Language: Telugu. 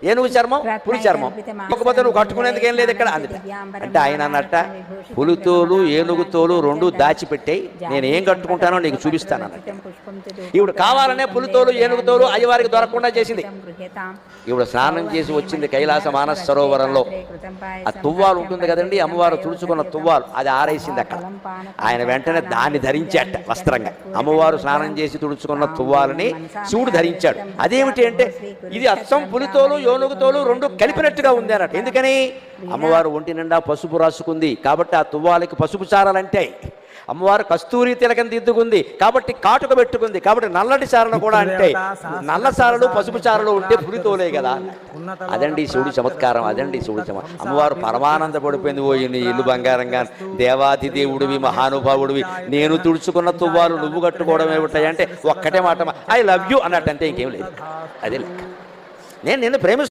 ఏనుగు చర్మం పులి చర్మం, కాకపోతే నువ్వు కట్టుకునేందుకు ఏం లేదు ఇక్కడ అందుకే. అంటే ఆయన అన్నట్ట పులితోలు ఏనుగుతోలు రెండు దాచిపెట్టాయి, నేను ఏం కట్టుకుంటానో నీకు చూపిస్తాను అన్నట్టు. ఇప్పుడు కావాలనే పులితోలు ఏనుగుతోలు అయ్యవారికి దొరకకుండా చేసింది. ఇప్పుడు స్నానం చేసి వచ్చింది కైలాస మానస సరోవరంలో. ఆ తువ్వాలు ఉంటుంది కదండి, అమ్మవారు తుడుచుకున్న తువ్వాలు, అది ఆరేసింది అక్కడ. ఆయన వెంటనే దాన్ని ధరించాట వస్త్రంగా. అమ్మవారు స్నానం చేసి తుడుచుకున్న తువ్వాలని శివుడు ధరించాడు. అదేమిటి అంటే ఇది అచ్చం పులితోలు ఏనుగుతోలు రెండు కలిపినట్టుగా ఉంది అన్నట్టు. ఎందుకని? అమ్మవారు ఒంటి నిండా పసుపు రాసుకుంది కాబట్టి ఆ తువ్వాలకి పసుపు చారలంటే. అమ్మవారు కస్తూరి తిలకం దిద్దుకుంది కాబట్టి కాటుక పెట్టుకుంది కాబట్టి నల్లటి చారలు కూడా అంటే. నల్ల చారలు పసుపు చారలు ఉంటే పులితోలే కదా. అదండి శివుడి చమత్కారం, అదండి శివుడి చమత్కారం. అమ్మవారు పరమానంద పడిపోయింది. పోయింది ఇల్లు బంగారంగా, దేవాది దేవుడివి మహానుభావుడివి, నేను తుడుచుకున్న తువ్వాలు నువ్వు కట్టుకోవడం ఏమిటాయి అంటే ఒక్కటే మాట, ఐ లవ్ యూ అన్నట్టు, అంతే, ఇంకేం లేదు. అదే నేను నిన్ను ప్రేమిస్తున్నాను.